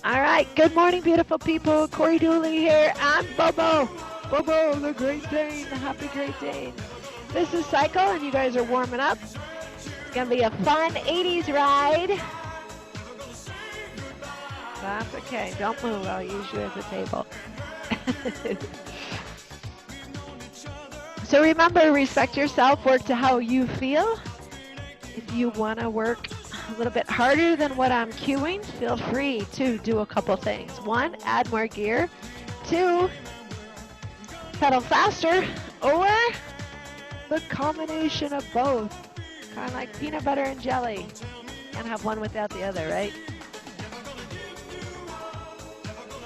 All right, good morning, beautiful people. Cory Dooley here. I'm Bobo. Bobo, the Great Dane, the Happy Great Dane. This is Cycle, and you guys are warming up. It's going to be a fun 80s ride. That's okay. Don't move. I'll use you as a table. So remember, respect yourself. Work to how you feel. If you want to work a little bit harder than what I'm cueing, feel free to do a couple things. One, add more gear. Two, pedal faster, or the combination of both. Kind of like peanut butter and jelly. Can't have one without the other, right?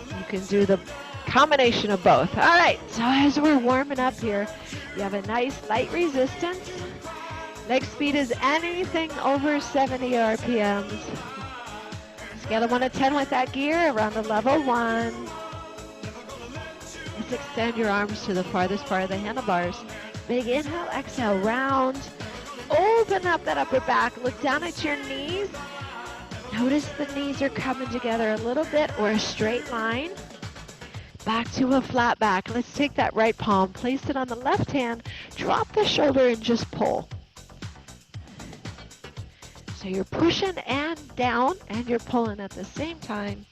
You can do the combination of both. All right, so as we're warming up here, you have a nice light resistance. Leg speed is anything over 70 RPMs. Scale of 1 to 10 with that gear around the level 1. Let's extend your arms to the farthest part of the handlebars. Big inhale, exhale, round. Open up that upper back. Look down at your knees. Notice the knees are coming together a little bit or a straight line. Back to a flat back. Let's take that right palm, place it on the left hand, drop the shoulder and just pull. So you're pushing and down and you're pulling at the same time.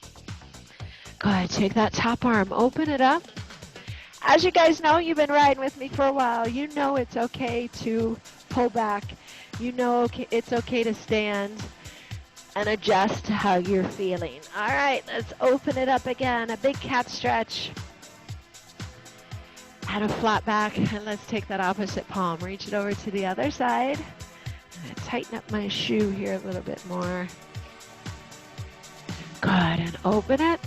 Good, take that top arm, open it up. As you guys know, you've been riding with me for a while. You know it's okay to pull back. You know it's okay to stand and adjust to how you're feeling. All right, let's open it up again. A big cat stretch. Add a flat back, and let's take that opposite palm. Reach it over to the other side. I'm gonna tighten up my shoe here a little bit more. Good, and open it.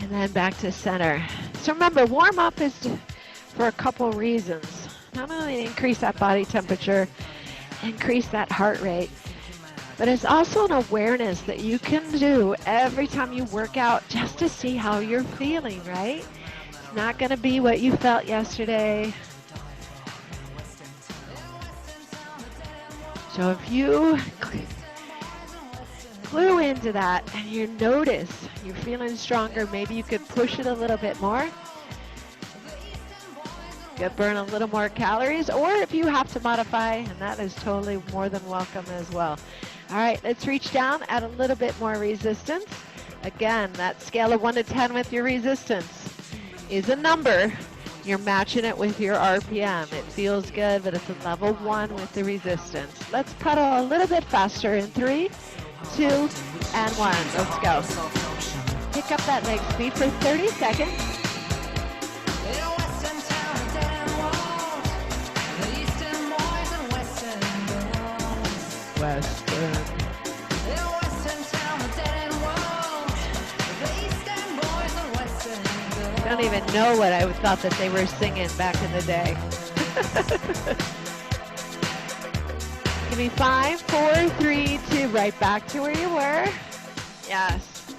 And then back to center. So remember, warm up is for a couple reasons. Not only increase that body temperature, increase that heart rate, but it's also an awareness that you can do every time you work out just to see how you're feeling, right? It's not gonna be what you felt yesterday. So if you clue into that and you notice you're feeling stronger, maybe you could push it a little bit more. You burn a little more calories, or if you have to modify, and that is totally more than welcome as well. All right, let's reach down, add a little bit more resistance. Again, that scale of 1 to 10 with your resistance is a number. You're matching it with your RPM. It feels good, but it's a level 1 with the resistance. Let's pedal a little bit faster in 3, 2, and 1. Let's go. Pick up that leg speed for 30 seconds. Western. I don't even know what I thought that they were singing back in the day. Give me 5, 4, 3, 2, right back to where you were. Yes.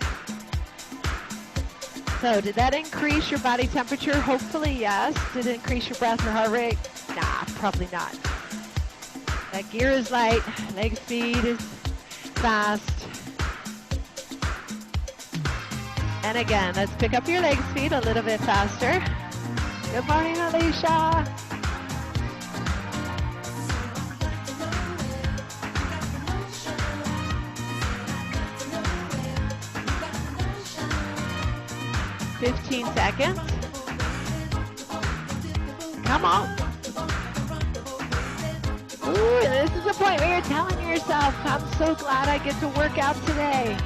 So did that increase your body temperature? Hopefully yes. Did it increase your breath or heart rate? Nah, probably not. That gear is light, leg speed is fast. And again, let's pick up your leg speed a little bit faster. Good morning, Alicia. $15 seconds. Come on. Ooh, this is the point where you're telling yourself, I'm so glad I get to work out today.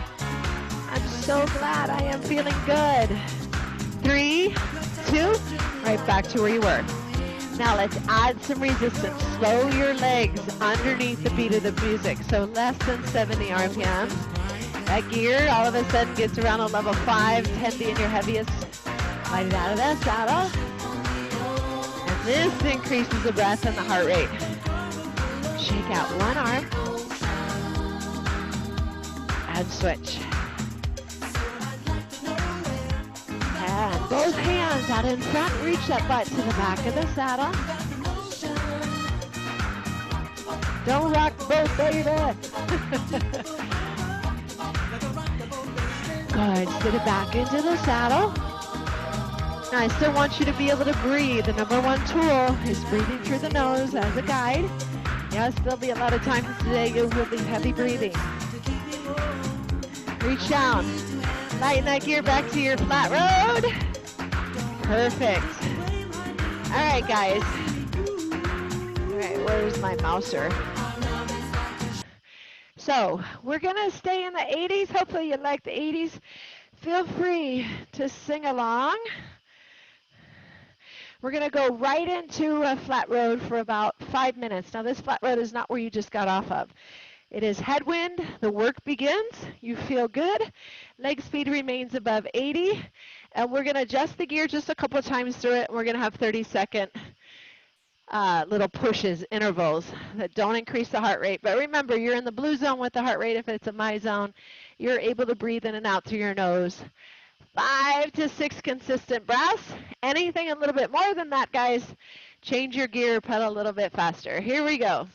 I'm so glad I am feeling good. 3, 2, right back to where you were. Now let's add some resistance. Slow your legs underneath the beat of the music. So less than 70 RPMs. That gear all of a sudden gets around a level 5, 10 being your heaviest. Light it out of that saddle. And this increases the breath and the heart rate. Shake out one arm and switch. And both hands out in front. Reach that butt to the back of the saddle. Don't rock both, baby. Good. Sit it back into the saddle. Now, I still want you to be able to breathe. The number one tool is breathing through the nose as a guide. Yes, there'll be a lot of times today you will be heavy breathing. Reach down. Lighten that gear back to your flat road. Perfect. All right, guys. All right, where's my mouser? So we're going to stay in the 80s. Hopefully you like the 80s. Feel free to sing along. We're going to go right into a flat road for about 5 minutes. Now, this flat road is not where you just got off of. It is headwind. The work begins. You feel good. Leg speed remains above 80. And we're going to adjust the gear just a couple of times through it. And we're going to have 30-second little pushes, intervals that don't increase the heart rate. But remember, you're in the blue zone with the heart rate. If it's a my zone, you're able to breathe in and out through your nose. 5 to 6 consistent breaths. Anything a little bit more than that, guys, change your gear, pedal a little bit faster. Here we go.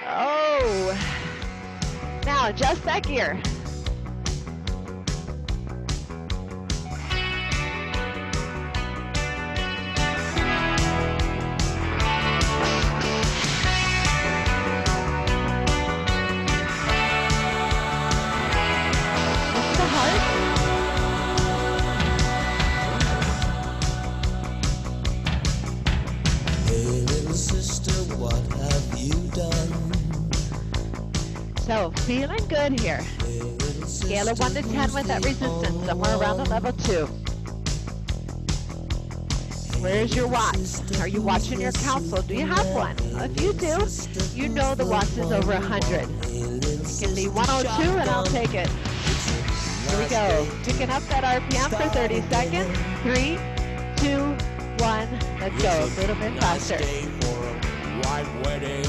Oh. Now adjust that gear. Lift the heart. What have you done? So, feeling good here. Scale of 1 to 10 with that resistance, somewhere around a level 2. Where's your watts? Are you watching your council? Do you have one? If you do, you know the watts is over 100. It can be 102 and I'll take it. Here we go. Picking up that RPM for 30 seconds. 3, 2, 1. Let's go. A little bit faster. White wedding.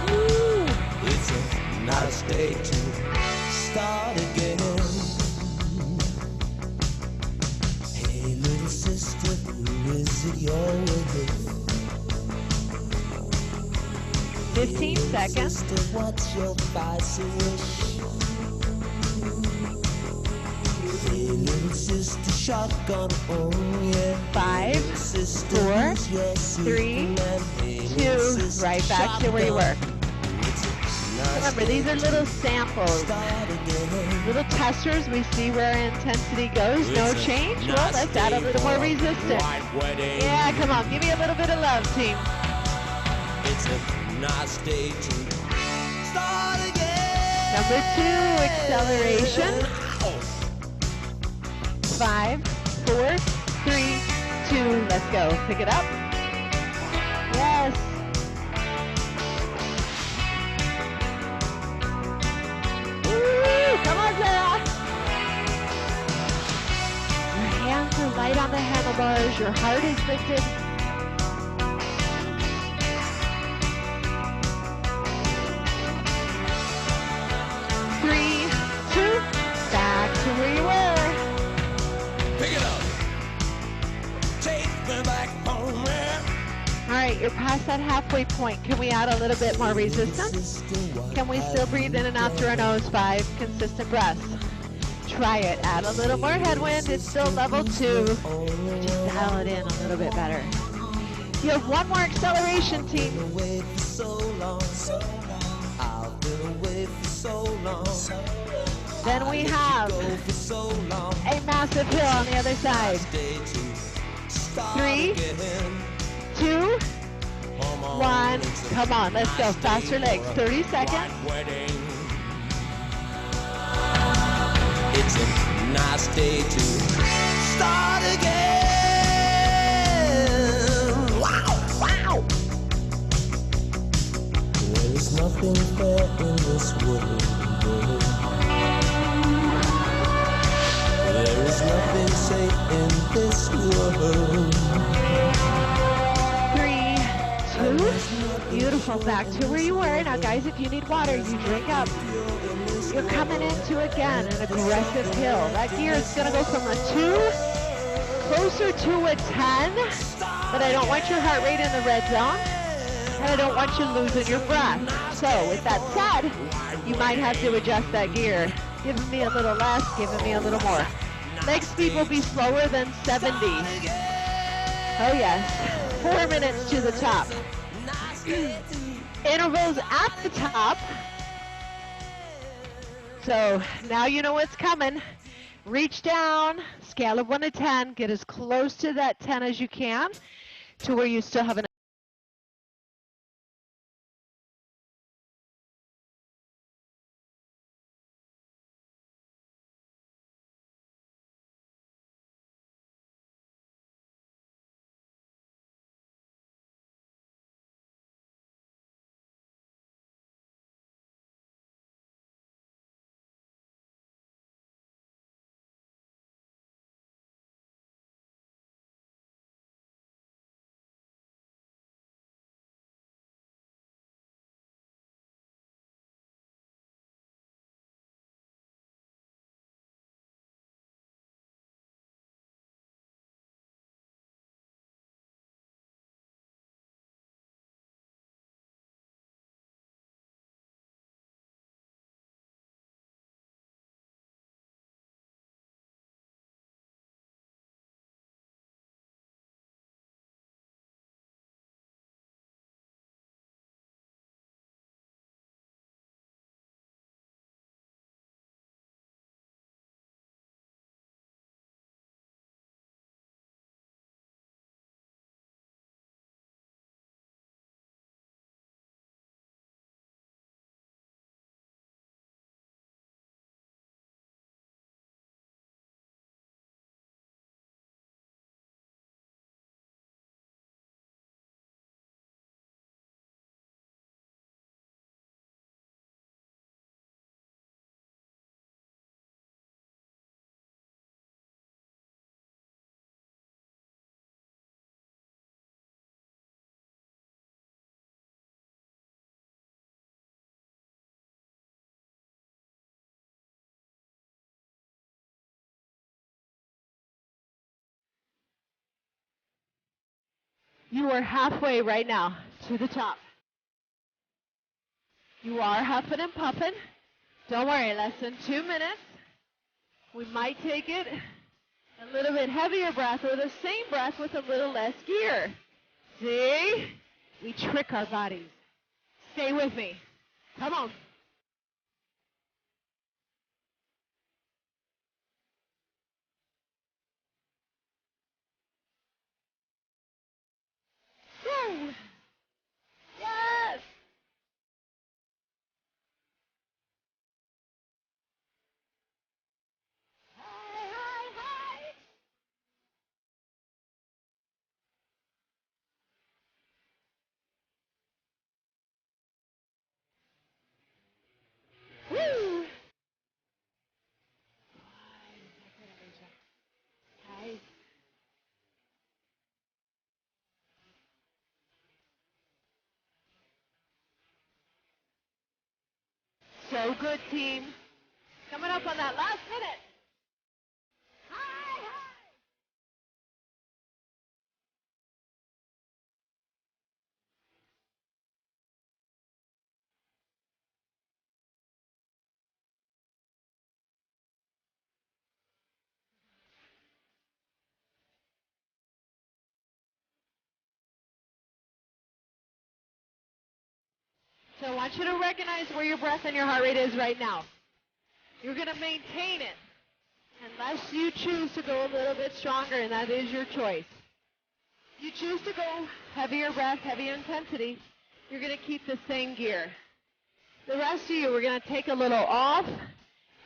Ooh, it's a nice day to start again. Hey, little sister, who is it you're with? 15 seconds. Sister, what's your vice wish? Hey, little sister, shotgun, oh yeah. 5, 4, 3, 2, right back to where you were. Remember, these are little samples, little testers. We see where intensity goes. No change. Well, let's add a little more resistance. Yeah, come on, give me a little bit of love, team. It's a nice day to start again. Number 2, acceleration. 5, 4, 3, 2, let's go. Pick it up. Yes. Woo! Come on, Sarah. Your hands are light on the handlebars. Your heart is lifted. Three, 2, back to where you were. Pick it up. Take me back home, man. All right, you're past that halfway point. Can we add a little bit more resistance? Can we still breathe in and out through our nose? 5 consistent breaths. Try it. Add a little more headwind. It's still level 2. Just dial it in a little bit better. You have one more acceleration, team. Then we have a massive hill on the other side. 3, 2, 1. Come on, let's go. Faster legs. 30 seconds. It's a nice day to start again. Wow, wow. There's nothing fair in this world. There is nothing safe in this world. 3, 2. Beautiful. Back to where you were. Now, guys, if you need water, you drink up. You're coming into, again, an aggressive hill. That gear is going to go from a 2 closer to a 10. But I don't want your heart rate in the red zone. And I don't want you losing your breath. So, with that said, you might have to adjust that gear giving me a little less, giving me a little more. Leg speed will be slower than 70. Oh yes, 4 minutes to the top. Intervals at the top. So now you know what's coming. Reach down, scale of 1 to 10, get as close to that 10 as you can to where you still have an You are halfway right now to the top. You are huffing and puffing. Don't worry, less than 2 minutes. We might take it a little bit heavier breath or the same breath with a little less gear. See? We trick our bodies. Stay with me. Come on. Woo! Yes! Hi, hi, hi! Woo! Hi. So good, team. Coming up on that last minute. Hi, hi! So I want you to recognize where your breath and your heart rate is right now. You're going to maintain it unless you choose to go a little bit stronger, and that is your choice. You choose to go heavier breath, heavier intensity, you're going to keep the same gear. The rest of you, we're going to take a little off,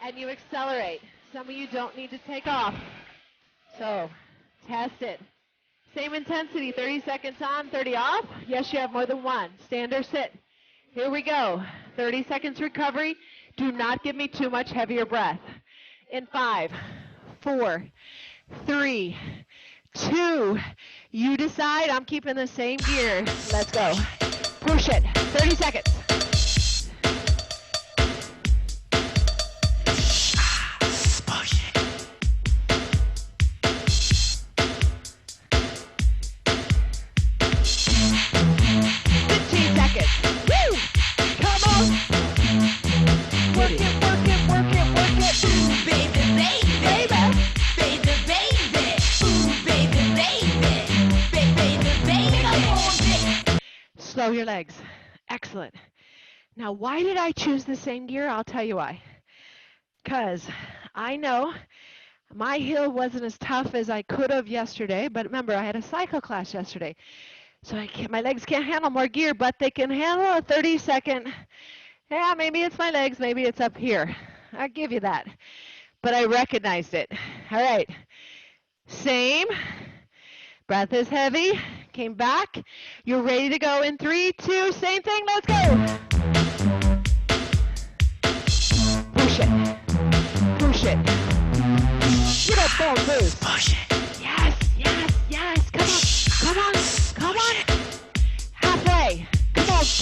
and you accelerate. Some of you don't need to take off. So test it. Same intensity, 30 seconds on, 30 off. Yes, you have more than one. Stand or sit. Here we go. 30 seconds recovery. Do not give me too much heavier breath. In 5, 4, 3, 2, you decide. I'm keeping the same gear. Let's go. Push it. 30 seconds. Work it, work it, work it, work it. legs. Excellent. Now, why did I choose the same gear? I'll tell you why. Because I know my heel wasn't as tough as I could have yesterday, but remember, I had a cycle class yesterday. So my legs can't handle more gear, but they can handle a 30-second, yeah, maybe it's my legs, maybe it's up here. I'll give you that. But I recognized it. All right. Same. Breath is heavy. Came back. You're ready to go in 3, 2, same thing. Let's go. Push it. Push it. Get up, ball, move. Push it. Yes, yes, yes. Come on, come on, come on. Halfway. Come on, push.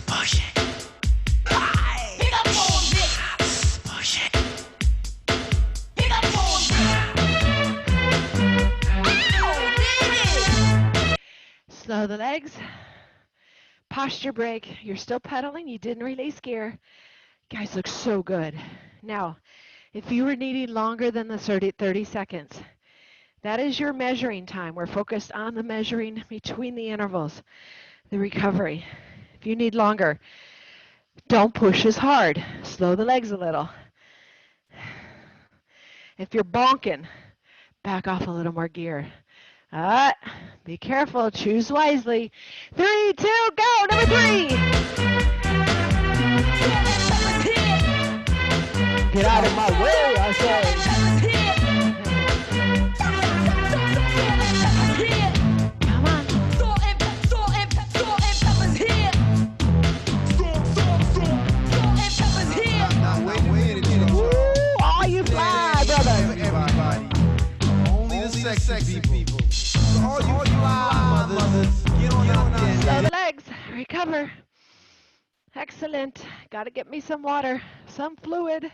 Push it. Pick up more Vic. Push it. Pick up more Vic. Ow, baby. Slow the legs. Posture break. You're still pedaling. You didn't release gear. Guys look so good. Now, if you were needing longer than the 30 seconds, that is your measuring time. We're focused on the measuring between the intervals, the recovery. If you need longer, don't push as hard. Slow the legs a little. If you're bonking, back off a little more gear. Be careful. Choose wisely. 3, 2, go. Number 3. Get out of my way, I say. Come on. Woo, all you fly, brother. Everybody. Only the sexy people. So all you fly mothers, get on out there. Slow the legs. Recover. Excellent. Got to get me some water, some fluid.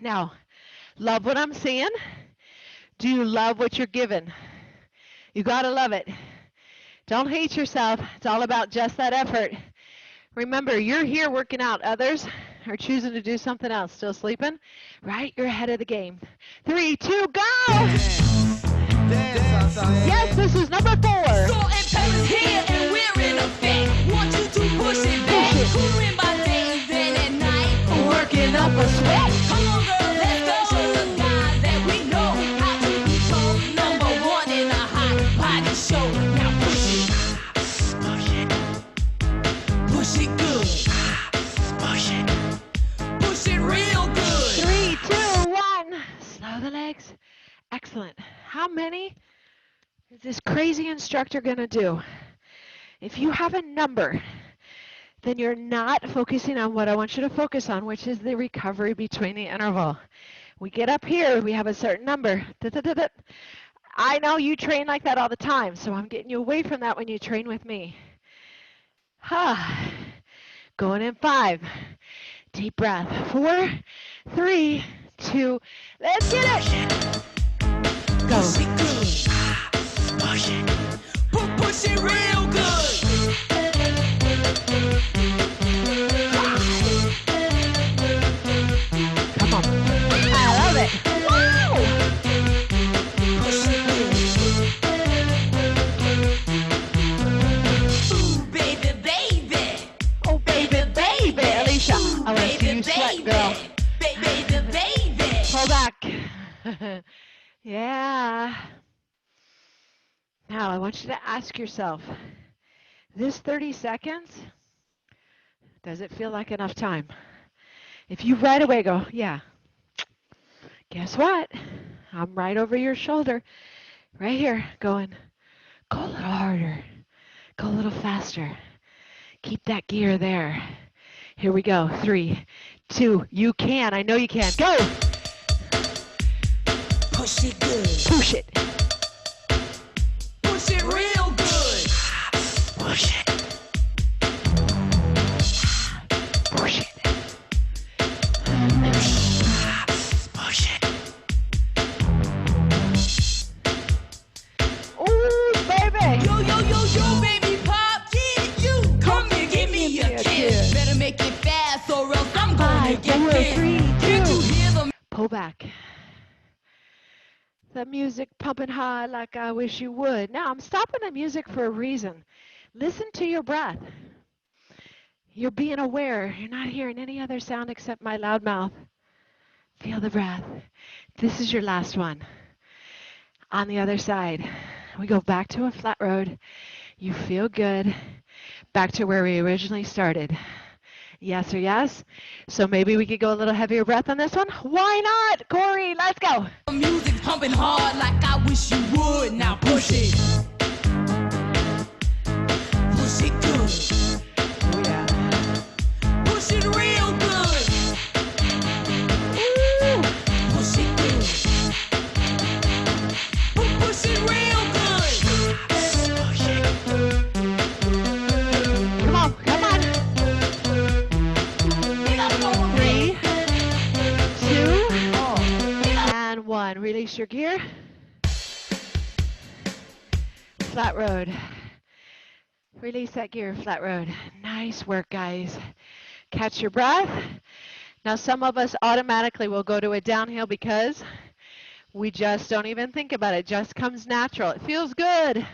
Now, love what I'm seeing. Do you love what you're given? You got to love it. Don't hate yourself. It's all about just that effort. Remember, you're here working out. Others are choosing to do something else. Still sleeping? Right? You're ahead of the game. 3, 2, go! Dance, yes, this is number 4. Salt and pepper's here and we're in effect. Want you to push it back. Cooling by day, then at night. Working up a sweat. Come on, girl, let's go. Show the guys that we know how to control. Number 1 in a hot body show. Now push it. Push it. Push it good. Push it. Push it real good. 3, 2, 1. Slow the legs. Excellent. How many is this crazy instructor going to do? If you have a number, then you're not focusing on what I want you to focus on, which is the recovery between the interval. We get up here, we have a certain number. I know you train like that all the time, so I'm getting you away from that when you train with me. Going in 5. Deep breath. 4, 3, 2, let's get it. Go. Push it good. Push it. Push it real good. Come on. I love it. Wow. Push it good. Ooh, baby, baby. Oh, baby, baby. Alicia, I want to see you sweat, girl. Baby, baby. Pull back. Yeah. Now, I want you to ask yourself, this 30 seconds, does it feel like enough time? If you right away go, yeah, guess what? I'm right over your shoulder, right here, going, go a little harder, go a little faster. Keep that gear there. Here we go. 3, 2, you can. I know you can. Go! Push it good. Push it. Push it real good. Push it. Push it. Push it. Ooh, baby. Yo, baby pop. Kid, you come here, give me a kiss. Better make it fast or else I'm gonna 5, get 4, pissed. 3, 2. Can't you hear them? Pull back. The music pumping hard like I wish you would. Now, I'm stopping the music for a reason. Listen to your breath. You're being aware. You're not hearing any other sound except my loud mouth. Feel the breath. This is your last one. On the other side, we go back to a flat road. You feel good. Back to where we originally started. Yes or yes? So maybe we could go a little heavier breath on this one? Why not? Cory, let's go. Music pumping hard like I wish you would. Now push it. Push it good. Oh, yeah. Push it real good. Ooh. Push it good. Push it real good. Push it. Come on, come on. 3, 2, and 1. Release your gear. Flat road. Release that gear, flat road. Nice work, guys. Catch your breath. Now, some of us automatically will go to a downhill because we just don't even think about it. It just comes natural. It feels good.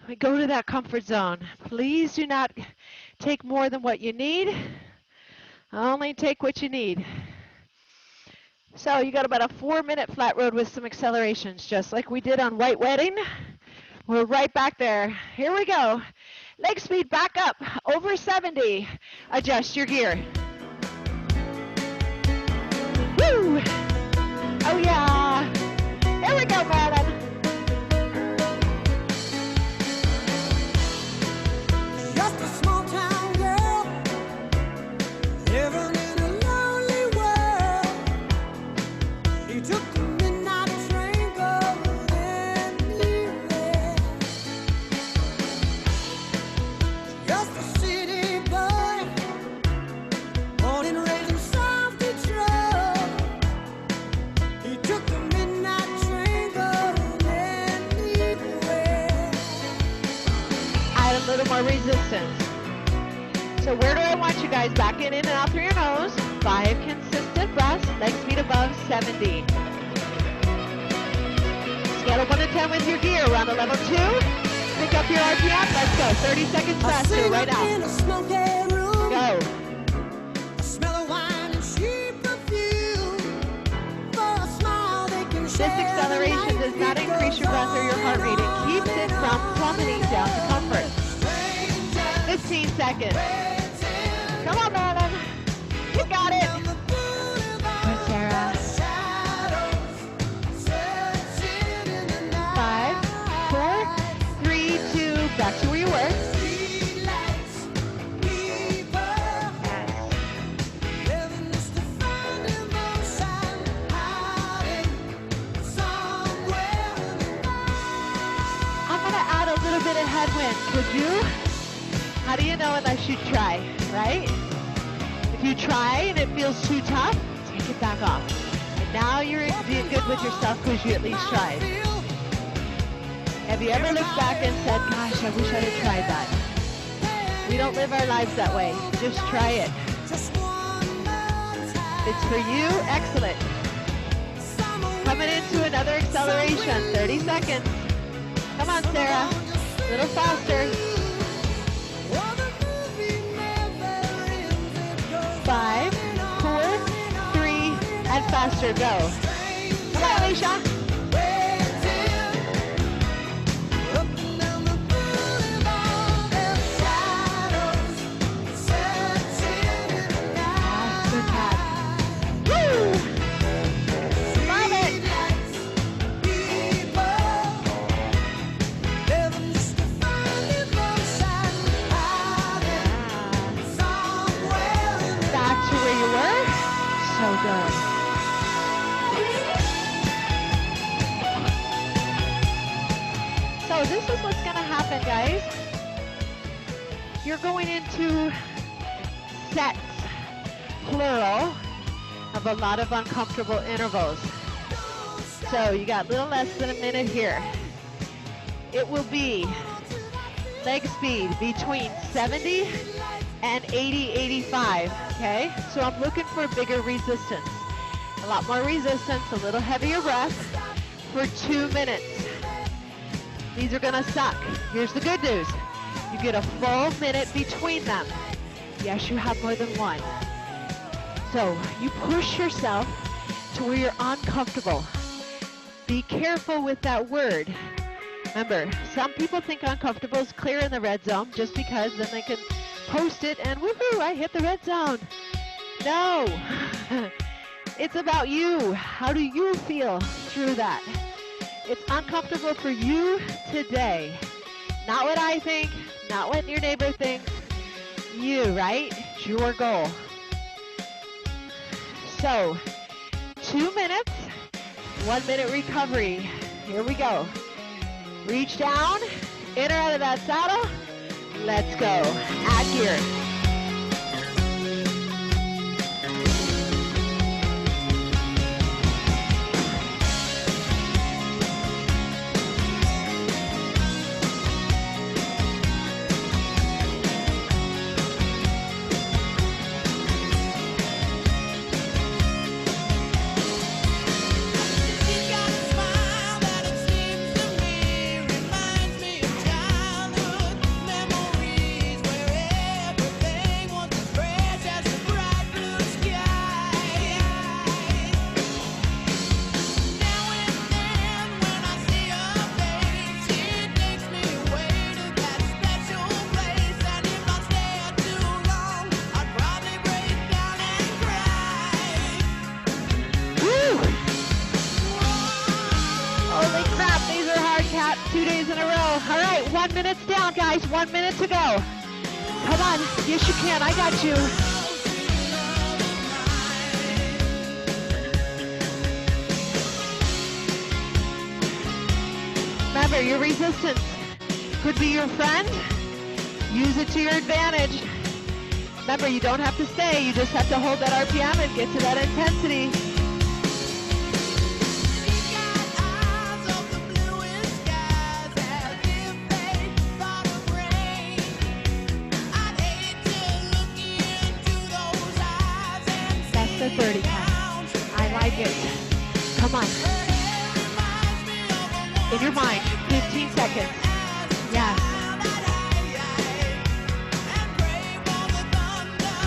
We go to that comfort zone. Please do not take more than what you need. Only take what you need. So you got about a 4-minute flat road with some accelerations, just like we did on White Wedding. We're right back there. Here we go. Leg speed back up, over 70. Adjust your gear. Woo! Oh yeah. Here we go, Marilyn. Just a small town girl living in a lonely world. She took the midnight train going anywhere. Just a city boy, born and raised in South Detroit. He took the midnight train going anywhere. Add a little more resistance. So where do I want you guys? Back in and out through your nose. 5 consistent breaths. Leg speed above 70. Scale of 1 to 10 with your gear. We're on the level 2. Pick up your RPM. Let's go. 30 seconds faster right In now. a smoky room, Go. a smell of wine and cheap perfume. For a smile they can This share acceleration the does not night increase your breath or your heart rate. It goes keeps it from plummeting down to comfort. 15 seconds. Come on, Marilyn. You got it. Good, Sarah. 5, 4, 3, 2. Back to where you were. Yes. I'm going to add a little bit of headwind. Could you? How do you know unless you try, right? If you try and it feels too tough, take it back off. And now you're being good with yourself because you at least tried. Have you ever looked back and said, gosh, I wish I'd have tried that? We don't live our lives that way. Just try it. If it's for you, excellent. Coming into another acceleration, 30 seconds. Come on, Sarah. A little faster. 5, 4, 3, and faster. Go. Come on, Alicia. Woo! Love it. Back to where you were. So good. So this is what's going to happen, guys. You're going into sets, plural, of a lot of uncomfortable intervals. So you got a little less than a minute here. It will be leg speed between 70 and 80, 85, okay? So I'm looking for bigger resistance. A lot more resistance, a little heavier breath. for 2 minutes. These are gonna suck. Here's the good news. You get a full minute between them. Yes, you have more than one. So you push yourself to where you're uncomfortable. Be careful with that word. Remember, some people think uncomfortable is clear in the red zone just because then they can post it and woohoo, I hit the red zone. No, it's about you. How do you feel through that? It's uncomfortable for you today. Not what I think, not what your neighbor thinks. You, right? It's your goal. So, 2 minutes, 1 minute recovery. Here we go. Reach down, in or out of that saddle. Let's go. Add gear. She's got a smile that it seems to me reminds me of childhood memories where everything was as fresh as the bright blue sky. Now and then when I see her face, it takes me away to that special place. And if I stay too long, I'd probably break down and cry. Woo! Holy crap, these are hard, Cat. 2 days in a row. All right, 1 minute's down, guys. 1 minute to go. Come on. Yes, you can. I got you. Remember, your resistance could be your friend. Use it to your advantage. Remember, you don't have to stay. You just have to hold that RPM and get to that intensity. She's got eyes of the bluest skies, as if they thought of rain. I'd hate to look into those eyes and That's the 30 count. I like it. Come on. In your mind, 15 seconds. Yes. and pray for the thunder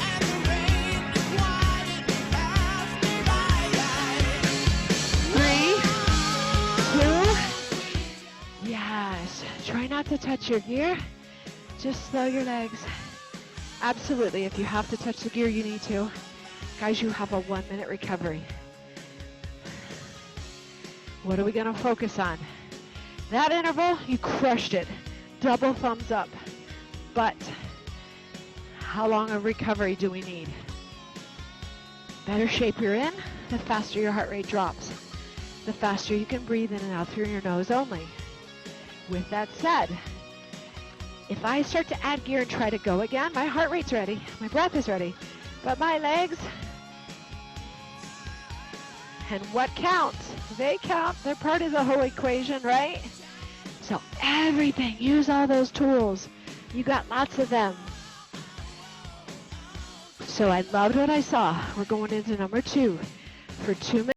and the rain to quiet me, pass me by. 3, 2, yes. Try not to touch your gear. Just slow your legs. Absolutely, if you have to touch the gear, you need to. Guys, you have a 1 minute recovery. What are we gonna focus on? That interval, you crushed it. Double thumbs up. But how long of recovery do we need? Better shape you're in, the faster your heart rate drops. The faster you can breathe in and out through your nose only. With that said, if I start to add gear and try to go again, my heart rate's ready, my breath is ready, but my legs, and what counts? They count, they're part of the whole equation, right? So everything, use all those tools. You got lots of them. So I loved what I saw. We're going into number 2 for 2 minutes.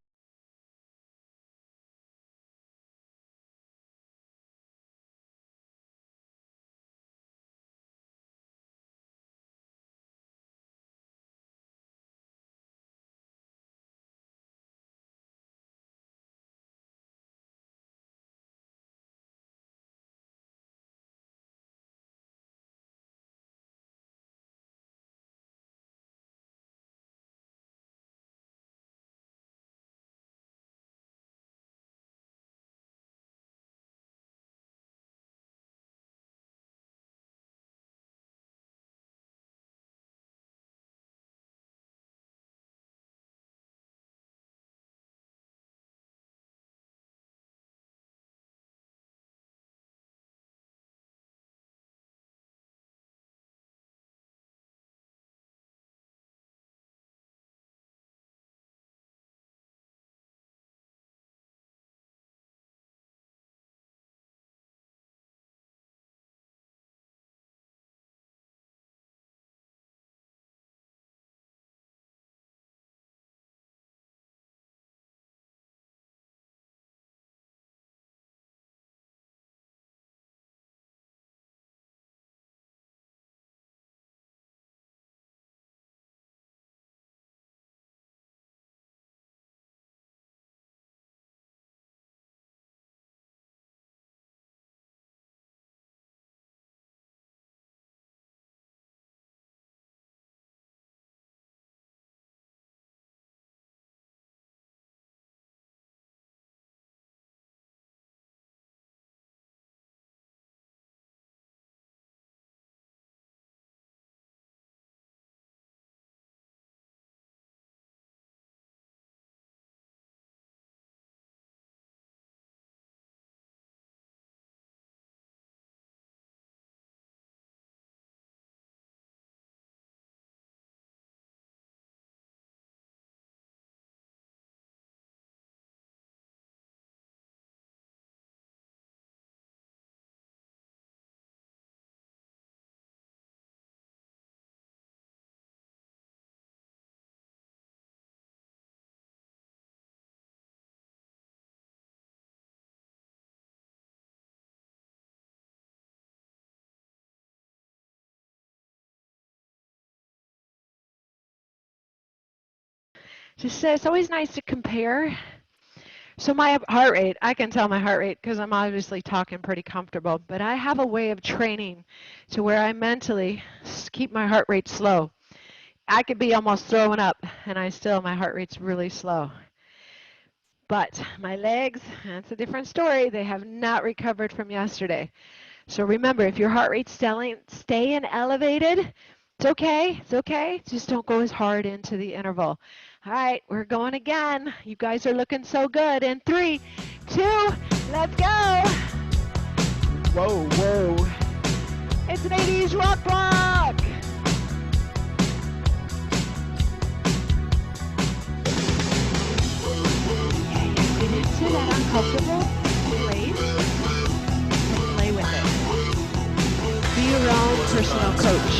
Just it's always nice to compare. So my heart rate, I can tell my heart rate because I'm obviously talking pretty comfortable, but I have a way of training to where I mentally keep my heart rate slow. I could be almost throwing up and my heart rate's really slow. But my legs, that's a different story. They have not recovered from yesterday. So remember, if your heart rate's staying elevated, it's okay. It's okay. Just don't go as hard into the interval. All right, we're going again. You guys are looking so good. In 3, 2, let's go. Whoa, whoa. It's an 80s rock block. Get into that uncomfortable place and play with it. Be your own personal coach.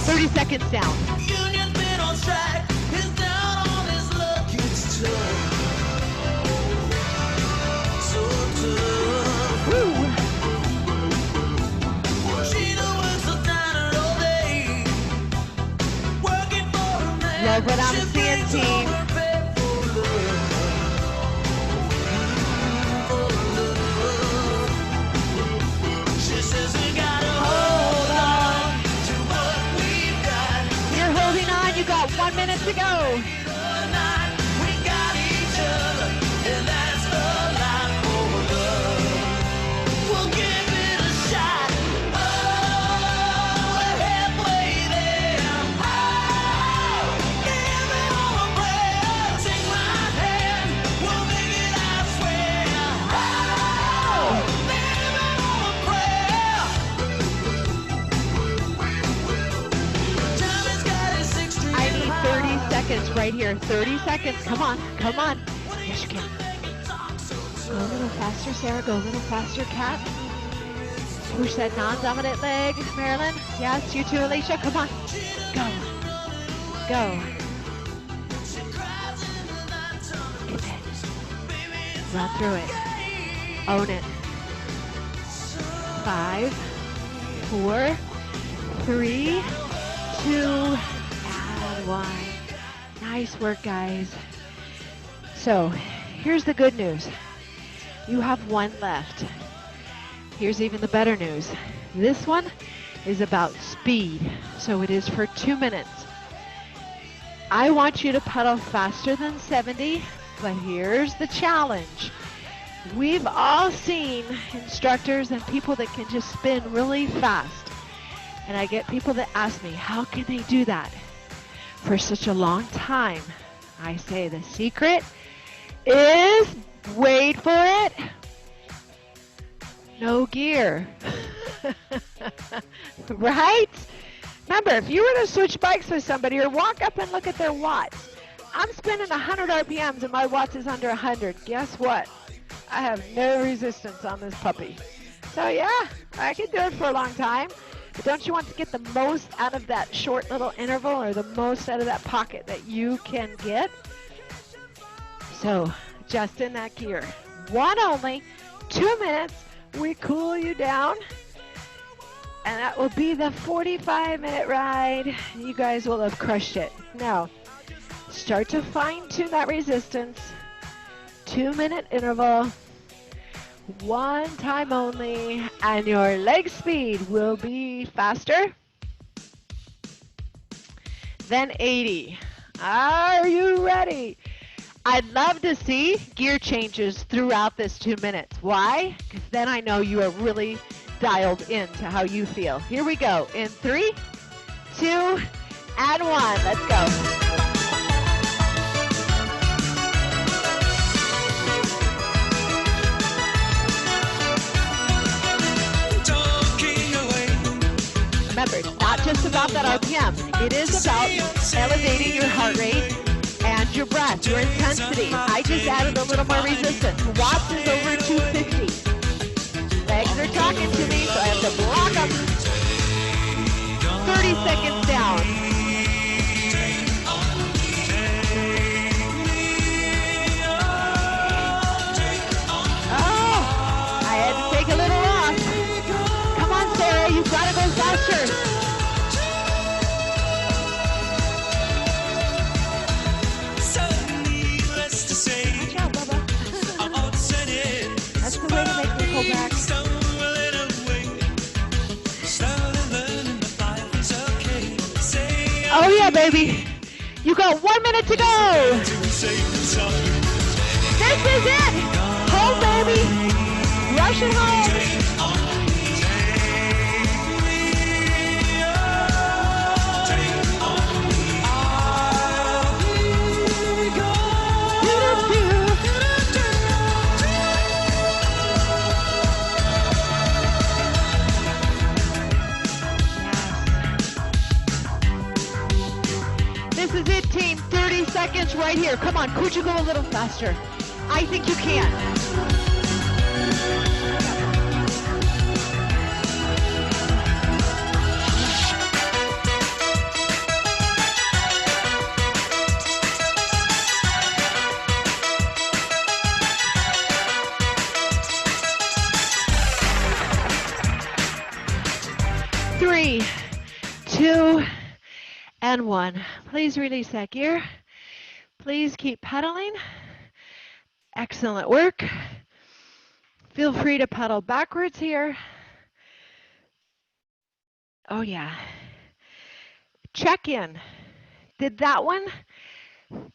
30 seconds down. Union's been on strike. He's down on his luck. It's tough. So tough. Woo. She done works the diner all day. Working for a man. Love what I'm She seeing, brings team. over bed for love. For love. She says we gotta hold on to what we've got. You're holding on. You got 1 minute to go. Tonight we got each other, and that's a lot for love. We'll give it a shot. Oh, we're halfway there. Oh, give me all a prayer. Take my hand, we'll make it, I swear. Oh, give me all a prayer. Time has got its extreme I need 30 seconds right here. 30 seconds. Come on. Come on. Yes, you can. Go a little faster, Sarah. Go a little faster, Kat. Push that non-dominant leg, Marilyn. Yes, you too, Alicia. Come on. Go. Go. Get it. Run through it. Own it. 5, 4, 3, 2, and 1. Nice work, guys. So, here's the good news. You have one left. Here's even the better news. This one is about speed, so it is for 2 minutes. I want you to pedal faster than 70, but here's the challenge. We've all seen instructors and people that can just spin really fast. And I get people that ask me, how can they do that for such a long time? I say the secret is, wait for it, no gear. Right? Remember, if you were to switch bikes with somebody or walk up and look at their watts, I'm spinning 100 RPMs and my watts is under 100. Guess what? I have no resistance on this puppy. So yeah, I can do it for a long time. But don't you want to get the most out of that short little interval or the most out of that pocket that you can get? So just in that gear. One only, 2 minutes, we cool you down. And that will be the 45-minute ride. You guys will have crushed it. Now, start to fine-tune that resistance. 2-minute interval. One time only. And your leg speed will be faster than 80. Are you ready? I'd love to see gear changes throughout this 2 minutes. Why? Because then I know you are really dialed into how you feel. Here we go. In 3, 2, and 1. Let's go. Remember, it's not just about that RPM. It is about elevating your heart rate and your breath, your intensity. I just added a little more resistance. Watts is over 250. Legs are talking to me, so I have to block them. 30 seconds down. Oh, I had to take a little off. Come on, baby. You got 1 minute to go. This is it. Home, baby. Rush it home. This is it, team. 30 seconds right here. Come on, could you go a little faster? I think you can. 3, 2, and 1. Please release that gear. Please keep pedaling. Excellent work. Feel free to pedal backwards here. Oh yeah. Check in. Did that one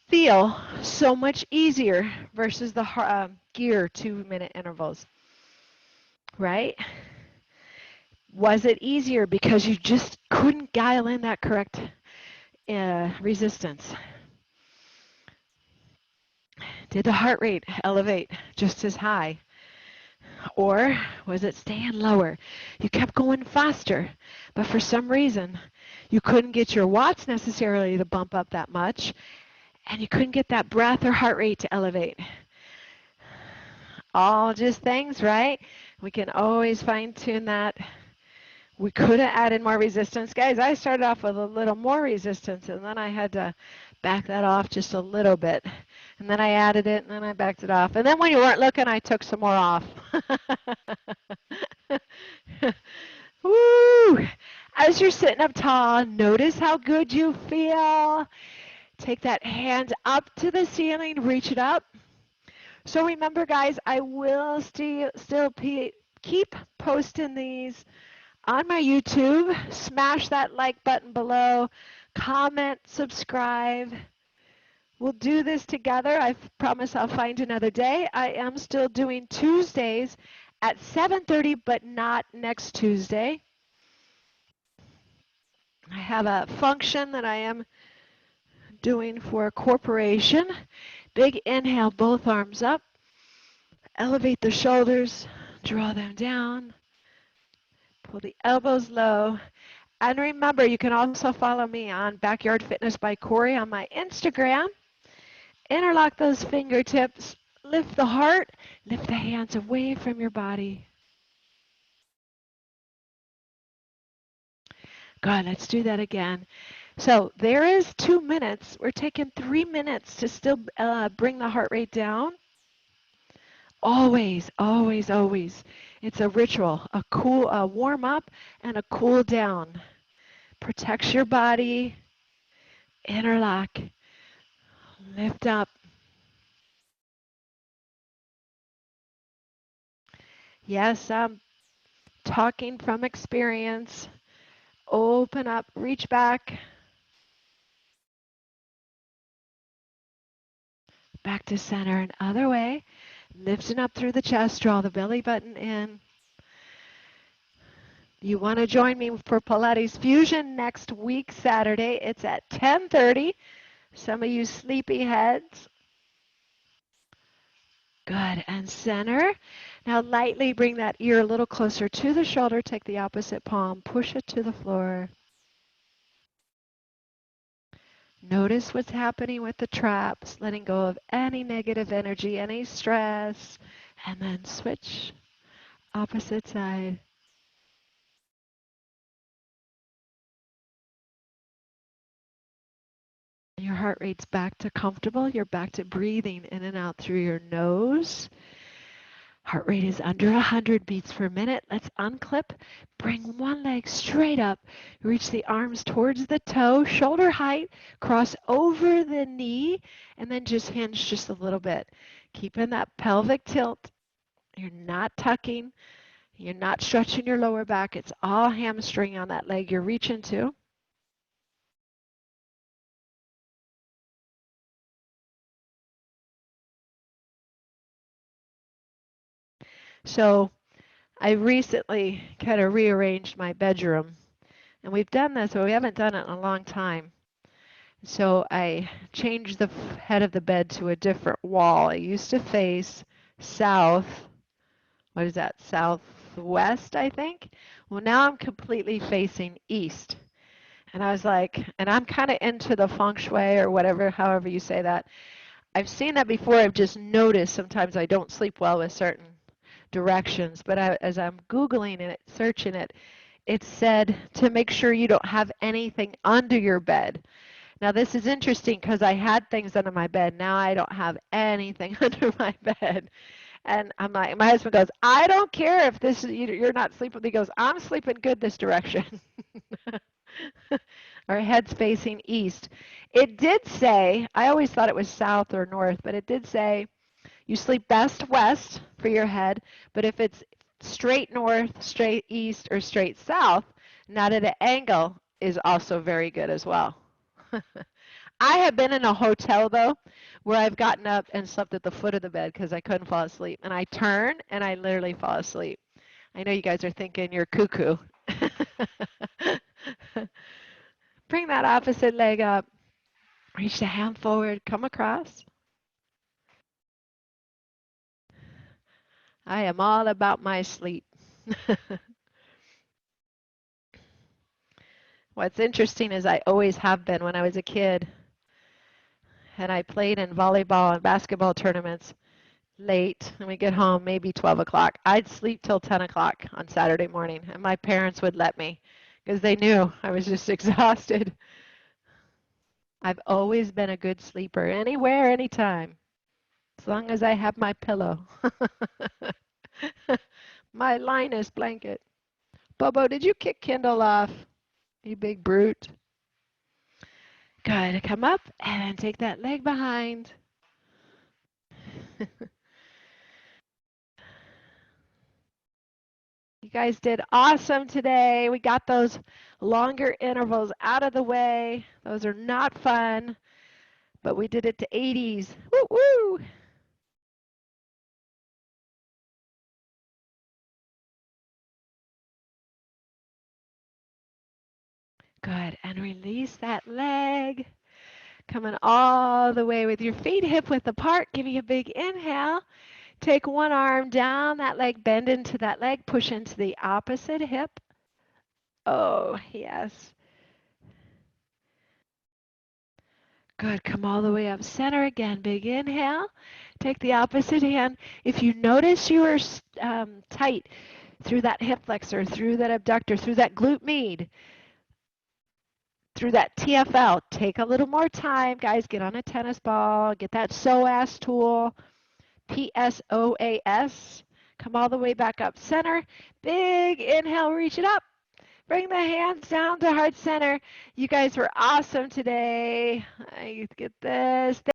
feel so much easier versus the gear 2-minute intervals? Right? Was it easier because you just couldn't dial in that correct resistance? Did the heart rate elevate just as high? Or was it staying lower? You kept going faster, but for some reason, you couldn't get your watts necessarily to bump up that much, and you couldn't get that breath or heart rate to elevate. All just things, right? We can always fine-tune that. We could have added more resistance. Guys, I started off with a little more resistance, and then I had to back that off just a little bit. And then I added it, and then I backed it off. And then when you weren't looking, I took some more off. Woo! As you're sitting up tall, notice how good you feel. Take that hand up to the ceiling, reach it up. So remember, guys, I will still keep posting these on my YouTube. Smash that like button below. Comment, subscribe. We'll do this together. I promise I'll find another day. I am still doing Tuesdays at 7:30, but not next Tuesday. I have a function that I am doing for a corporation. Big inhale, both arms up. Elevate the shoulders, draw them down. Pull the elbows low. And remember, you can also follow me on Backyard Fitness by Cory on my Instagram. Interlock those fingertips. Lift the heart. Lift the hands away from your body. Good. Let's do that again. So there is 2 minutes. We're taking 3 minutes to still bring the heart rate down. Always, always, always. It's a ritual, a warm up and a cool down. Protects your body. Interlock. Lift up. Yes, I'm talking from experience. Open up, reach back. Back to center and other way. Lifting up through the chest, draw the belly button in. You want to join me for Pilates Fusion next week, Saturday. It's at 10:30. Some of you sleepy heads. Good, and center. Now lightly bring that ear a little closer to the shoulder. Take the opposite palm, push it to the floor. Notice what's happening with the traps, letting go of any negative energy, any stress, and then switch, opposite side. Your heart rate's back to comfortable. You're back to breathing in and out through your nose. Heart rate is under 100 beats per minute. Let's unclip. Bring one leg straight up. Reach the arms towards the toe, shoulder height. Cross over the knee, and then just hinge just a little bit. Keeping that pelvic tilt. You're not tucking. You're not stretching your lower back. It's all hamstring on that leg you're reaching to. So I recently kind of rearranged my bedroom, and we've done this, but we haven't done it in a long time. So I changed the head of the bed to a different wall. It used to face south. What is that? Southwest, I think. Well, now I'm completely facing east. And I was like, and I'm kind of into the feng shui or whatever, however you say that. I've seen that before. I've just noticed sometimes I don't sleep well with certain directions. But as I'm Googling it, searching it, it said to make sure you don't have anything under your bed. Now, this is interesting because I had things under my bed. Now I don't have anything under my bed. And I'm like, my husband goes, I don't care if this you're not sleeping. He goes, I'm sleeping good this direction. Our head's facing east. It did say, I always thought it was south or north, but it did say you sleep best west for your head, but if it's straight north, straight east, or straight south, not at an angle, is also very good as well. I have been in a hotel though where I've gotten up and slept at the foot of the bed because I couldn't fall asleep. And I turn and I literally fall asleep. I know you guys are thinking you're cuckoo. Bring that opposite leg up. Reach the hand forward. Come across. I am all about my sleep. What's interesting is I always have been when I was a kid and I played in volleyball and basketball tournaments late and we get home maybe 12 o'clock. I'd sleep till 10 o'clock on Saturday morning and my parents would let me because they knew I was just exhausted. I've always been a good sleeper anywhere, anytime, as long as I have my pillow. My Linus blanket. Bobo, did you kick Kindle off? You big brute. Good. Come up and then take that leg behind. You guys did awesome today. We got those longer intervals out of the way. Those are not fun, but we did it to 80s. Woo woo! Good. And release that leg. Coming all the way with your feet hip width apart. Give me a big inhale. Take one arm down, that leg, bend into that leg, push into the opposite hip. Oh, yes. Good. Come all the way up center again. Big inhale. Take the opposite hand. If you notice you are tight through that hip flexor, through that abductor, through that glute med, through that TFL, take a little more time. Guys, get on a tennis ball. Get that psoas tool. PSOAS. Come all the way back up center. Big inhale, reach it up. Bring the hands down to heart center. You guys were awesome today. I get this.